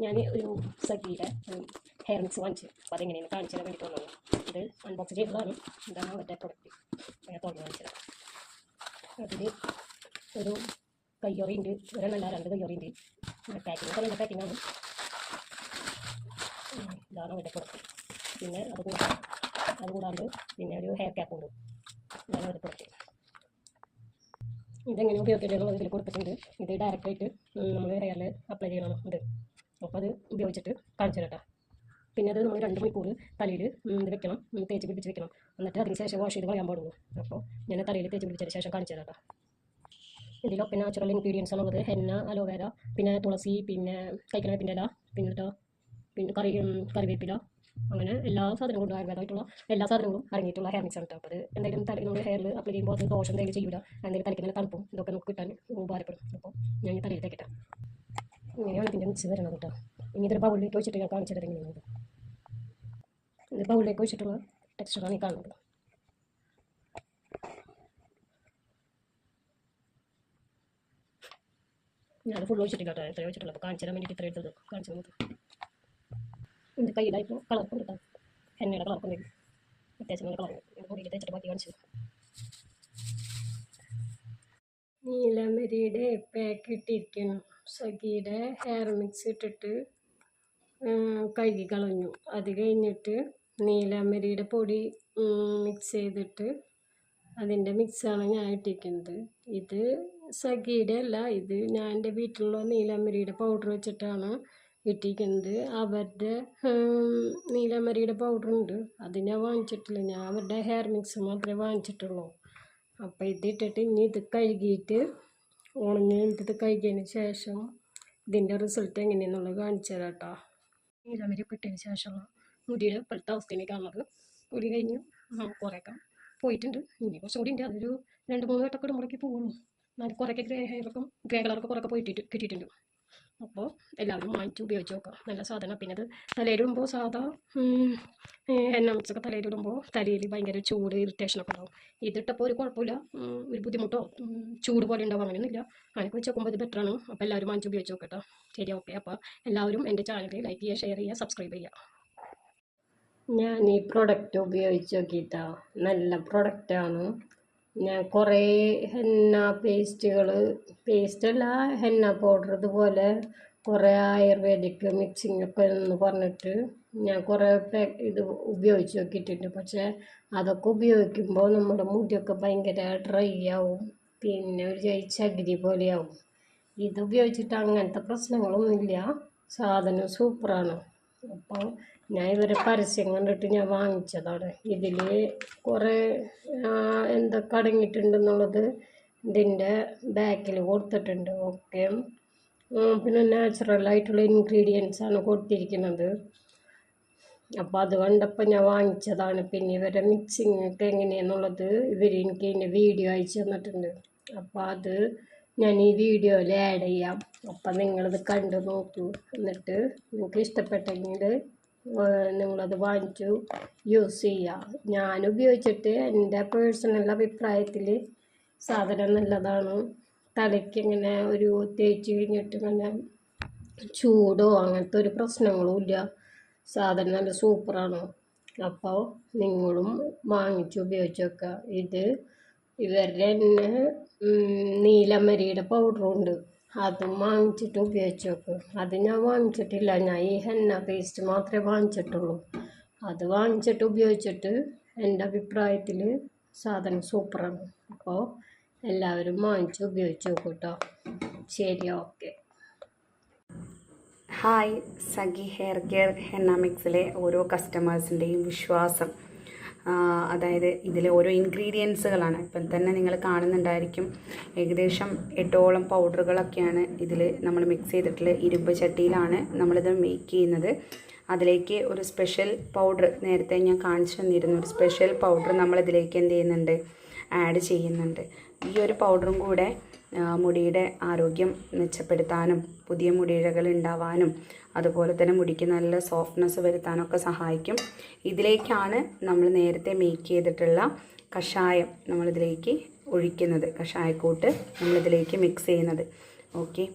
ഞാൻ ഒരു സഖിയുടെ hair mix വാങ്ങിച്ചു. അപ്പോൾ അതെങ്ങനെയാണ് കാണിച്ചു തരാൻ വേണ്ടി തോന്നുന്നു. ഇത് അൺബോക്സ് ചെയ്തതാണ്. ഇതാണ് അവരുടെ പ്രൊഡക്റ്റ്. ഞാൻ തുറന്ന് കാണിച്ചത്. അതിൽ ഒരു കയ്യൊറി ഉണ്ട്, ഒരെണ്ണല്ല 2 കയ്യൊറി ഉണ്ട്. പാക്കിങ് ഒക്കെ നല്ല പാക്കിങ്ങാണ്. ഇതാണ് അവരുടെ പ്രൊഡക്റ്റ്. പിന്നെ അതുകൂടാണ്ട് പിന്നെ ഒരു ഹെയർ ക്യാപ്പ് ഉണ്ട്. ഇതാണ് അവരുടെ പ്രൊഡക്റ്റ്. ഇതെങ്ങനെ ഉപയോഗിക്കേണ്ടതെന്ന് ഇതിൽ കൊടുത്തിട്ടുണ്ട്. ഇത് ഡയറക്റ്റായിട്ട് നമ്മൾ ഹെയറിൽ അപ്ലൈ ചെയ്യണം. ഇത് അപ്പോൾ അത് ഉപയോഗിച്ചിട്ട് കാണിച്ചു തരാം. പിന്നെ അത് നമ്മൾ 2 മണിക്കൂർ തലയിൽ ഇത് വെക്കണം, തേച്ച് പിടിപ്പിച്ച് വെക്കണം. എന്നിട്ട് അതിന് ശേഷം വാഷ് ചെയ്ത് കളയാൻ പാടുള്ളൂ. അപ്പോൾ ഞാൻ തലയിൽ തേച്ച് പിടിപ്പിച്ചതിന് ശേഷം കാണിച്ചു തരാം. ഇതിലൊക്കെ നാച്ചുറൽ ഇൻഗ്രീഡിയൻസ് ആണുള്ളത്. ഹെന്ന, അലോവേര, പിന്നെ തുളസി, പിന്നെ കൈക്കനവേപ്പിൻ്റെ ഇല, പിന്നെ കറിവേപ്പില, അങ്ങനെ എല്ലാ സാധനങ്ങളും ആയുർവേദമായിട്ടുള്ള എല്ലാ സാധനങ്ങളും അടങ്ങിയിട്ടുള്ള ഹെയർ മിക്സ് ആണ്. അപ്പോൾ അത് എന്തെങ്കിലും നമ്മൾ ഹെയറിൽ അപ്ലൈ ചെയ്യുമ്പോൾ അത് ദോഷം എന്തെങ്കിലും ചെയ്യില്ല. എന്തെങ്കിലും തലയ്ക്ക് നല്ല തണുപ്പും ഇതൊക്കെ നമുക്ക് കിട്ടാൻ ഉപകാരപ്പെടും. അപ്പോൾ ഞാൻ ഈ തലയിൽ തേക്കട്ടെ. ഇങ്ങനെയാണ് ഇതിൻ്റെ മിക്സ് വരുന്നത് കേട്ടോ. ഇനി ഇതൊരു ബൗളിലേക്ക് വെച്ചിട്ട് ഞാൻ കാണിച്ചു തരാം. ഇങ്ങനെയാണ് ഇത് ബൗളിലേക്ക് വെച്ചിട്ടുള്ള ടെക്സ്ചറാണ് ഈ കാണുന്നത്. ഞാനത് ഫുൾ ഒഴിച്ചിട്ടില്ല കേട്ടോ. എത്ര ഒഴിച്ചിട്ടുള്ളൂ. അപ്പോൾ കാണിച്ചു തരാൻ വേണ്ടിയിട്ട് ഇത്ര എടുത്തത് കാണിച്ചു തന്നത്. ഇത് കയ്യിലായിട്ട് കളർക്കും കിട്ടാം. എണ്ണയുടെ കളർക്കും വരും. അത്യാവശ്യം നല്ല കളർ. മുടിയിൽ തേച്ചിട്ട് ബാക്കി കാണിച്ചു. നീലമരിയുടെ പാക്കറ്റ് ഇരിക്കണം. സഖിയുടെ ഹെയർ മിക്സ് ഇട്ടിട്ട് കഴുകി കളഞ്ഞു. അത് കഴിഞ്ഞിട്ട് നീലമരിയുടെ പൊടി മിക്സ് ചെയ്തിട്ട് അതിൻ്റെ മിക്സാണ് ഞാൻ ഇട്ടിരിക്കുന്നത്. ഇത് സഖിയുടെ അല്ല, ഇത് ഞാൻ എൻ്റെ വീട്ടിലുള്ള നീലമരിയുടെ പൗഡർ വെച്ചിട്ടാണ് ഇട്ടിരിക്കുന്നത്. അവരുടെ നീലമരിയുടെ പൗഡറുണ്ട്, അത് ഞാൻ വാങ്ങിച്ചിട്ടില്ല. ഞാൻ അവരുടെ ഹെയർ മിക്സ് മാത്രമേ വാങ്ങിച്ചിട്ടുള്ളൂ. അപ്പോൾ ഇതിട്ടിട്ട് ഇനി ഇത് കഴുകിയിട്ട് ഇത് കഴുകിയതിന് ശേഷം ഇതിൻ്റെ റിസൾട്ട് എങ്ങനെയാണെന്നുള്ളത് കാണിച്ചു തരാം കേട്ടോ. നീലമരി ഇട്ടതിന് ശേഷമുള്ള മുടിയുടെ ഇപ്പോഴത്തെ അവസ്ഥയാണ് കാണുന്നത്. മുടി കഴിഞ്ഞ് കുറേയൊക്കെ പോയിട്ടുണ്ട്. ഇനി കുറച്ചും കൂടി ഉണ്ട്. അതൊരു 2-3 വട്ടമൊക്കെ ഇടുമ്പോഴേക്ക് പോകുന്നു. എന്നാൽ കുറേയൊക്കെ ഗ്രേ കളറൊക്കെ കുറേയൊക്കെ പോയിട്ട് കിട്ടിയിട്ടുണ്ട്. അപ്പോൾ എല്ലാവരും വാങ്ങിച്ച് ഉപയോഗിച്ച് നോക്കാം. നല്ല സാധനം. പിന്നെ അത് തലയിലിടുമ്പോൾ സാധാ എണ്ണ മിക്സൊക്കെ തലയിലിടുമ്പോൾ തലയിൽ ഭയങ്കര ചൂട്, ഇറിറ്റേഷനൊക്കെ ഉണ്ടാവും. ഇതിട്ടപ്പോൾ ഒരു കുഴപ്പമില്ല, ഒരു ബുദ്ധിമുട്ടോ ചൂട് പോലെ ഉണ്ടാവും, അങ്ങനെയൊന്നുമില്ല. അതിനൊക്കെ വെച്ച് നോക്കുമ്പോൾ ഇത് ബെറ്ററാണ്. അപ്പോൾ എല്ലാവരും വാങ്ങിച്ച് ഉപയോഗിച്ച് നോക്കട്ടോ. ശരി, ഓക്കെ. അപ്പോൾ എല്ലാവരും എൻ്റെ ചാനൽ ലൈക്ക് ചെയ്യുക, ഷെയർ ചെയ്യുക, സബ്സ്ക്രൈബ് ചെയ്യുക. ഞാൻ ഈ പ്രൊഡക്റ്റ് ഉപയോഗിച്ച് നോക്കിയിട്ടാ. നല്ല പ്രൊഡക്റ്റാണ്. ഞാൻ കുറേ ഹെന്ന പേസ്റ്റല്ല, ഹെന്ന പൗഡർ ഇതുപോലെ കുറേ ആയുർവേദിക് മിക്സിംഗ് ഒക്കെ എന്ന് പറഞ്ഞിട്ട് ഞാൻ കുറേ ഇത് ഉപയോഗിച്ച് നോക്കിയിട്ടുണ്ട്. പക്ഷേ അതൊക്കെ ഉപയോഗിക്കുമ്പോൾ നമ്മുടെ മുടിയൊക്കെ ഭയങ്കര ഡ്രൈ ആവും, പിന്നെ ഒരു ചകിരി പോലെയാവും. ഇത് ഉപയോഗിച്ചിട്ട് അങ്ങനത്തെ പ്രശ്നങ്ങളൊന്നുമില്ല. സാധനം സൂപ്പറാണ്. അപ്പോൾ ഞാൻ ഇവരെ പരസ്യം കണ്ടിട്ട് ഞാൻ വാങ്ങിച്ചതാണ്. ഇതിൽ കുറേ എന്തൊക്കെ അടങ്ങിയിട്ടുണ്ടെന്നുള്ളത് ഇതിൻ്റെ ബാക്കിൽ കൊടുത്തിട്ടുണ്ട്. ഓക്കെ. പിന്നെ നാച്ചുറലായിട്ടുള്ള ഇൻഗ്രീഡിയൻസ് ആണ് കൊടുത്തിരിക്കുന്നത്. അപ്പോൾ അത് കണ്ടപ്പോൾ ഞാൻ വാങ്ങിച്ചതാണ്. പിന്നെ ഇവരെ മിക്സിങ് ഒക്കെ എങ്ങനെയാണെന്നുള്ളത് എനിക്ക് ഇതിൻ്റെ വീഡിയോ അയച്ചു തന്നിട്ടുണ്ട്. അപ്പോൾ അത് ഞാൻ ഈ വീഡിയോയിൽ ആഡ് ചെയ്യാം. അപ്പം നിങ്ങളിത് കണ്ടു നോക്കൂ. എന്നിട്ട് നിങ്ങൾക്ക് ഇഷ്ടപ്പെട്ടെങ്കിൽ നിങ്ങളത് വാങ്ങിച്ചു യൂസ് ചെയ്യുക. ഞാൻ ഉപയോഗിച്ചിട്ട് എൻ്റെ പേഴ്സണൽ അഭിപ്രായത്തിൽ സാധനം നല്ലതാണ്. തലയ്ക്ക് ഇങ്ങനെ ഒരു തേച്ച് കഴിഞ്ഞിട്ട് ഇങ്ങനെ ചൂടോ അങ്ങനത്തെ ഒരു പ്രശ്നങ്ങളും ഇല്ല. സാധനം നല്ല സൂപ്പറാണ്. അപ്പോൾ നിങ്ങളും വാങ്ങിച്ച് ഉപയോഗിച്ച് വെക്കുക. ഇത് ഇവരുടെ തന്നെ നീലമരിയുടെ പൗഡറുണ്ട്, അതും വാങ്ങിച്ചിട്ട് ഉപയോഗിച്ച് നോക്കും. അത് ഞാൻ വാങ്ങിച്ചിട്ടില്ല. ഞാൻ ഈ ഹെന്ന പേസ്റ്റ് മാത്രമേ വാങ്ങിച്ചിട്ടുള്ളൂ. അത് വാങ്ങിച്ചിട്ട് ഉപയോഗിച്ചിട്ട് എൻ്റെ അഭിപ്രായത്തിൽ സാധനം സൂപ്പറാണ്. അപ്പോൾ എല്ലാവരും വാങ്ങിച്ച് ഉപയോഗിച്ച് നോക്കും കേട്ടോ. ശരി, ഓക്കെ. ഹായ്. സഖി ഹെയർ കെയർ ഹെന്ന മിക്സിലെ ഓരോ കസ്റ്റമേഴ്സിൻ്റെയും വിശ്വാസം, അതായത് ഇതിലെ ഓരോ ഇൻഗ്രീഡിയൻസുകളാണ്. ഇപ്പം തന്നെ നിങ്ങൾ കാണുന്നുണ്ടായിരിക്കും. ഏകദേശം 8ഓളം പൗഡറുകളൊക്കെയാണ് ഇതിൽ നമ്മൾ മിക്സ് ചെയ്തിട്ടുള്ള ഇരുമ്പ് ചട്ടിയിലാണ് നമ്മളിത് മേക്ക് ചെയ്യുന്നത്. അതിലേക്ക് ഒരു സ്പെഷ്യൽ പൗഡർ നേരത്തെ ഞാൻ കാണിച്ചു തന്നിരുന്നു. ഒരു സ്പെഷ്യൽ പൗഡർ നമ്മളിതിലേക്ക് എന്ത് ചെയ്യുന്നുണ്ട്, ആഡ് ചെയ്യുന്നുണ്ട്. ഈ ഒരു പൗഡറും കൂടെ മുടിയുടെ ആരോഗ്യം മെച്ചപ്പെടുത്താനും പുതിയ മുടിയിഴകൾ ഉണ്ടാവാനും അതുപോലെ തന്നെ മുടിക്ക് നല്ല സോഫ്റ്റ്നെസ് വരുത്താനൊക്കെ സഹായിക്കും. ഇതിലേക്കാണ് നമ്മൾ നേരത്തെ മേക്ക് ചെയ്തിട്ടുള്ള കഷായം നമ്മളിതിലേക്ക് ഒഴിക്കുന്നത്. കഷായക്കൂട്ട് നമ്മളിതിലേക്ക് മിക്സ് ചെയ്യുന്നത്. ഓക്കെ.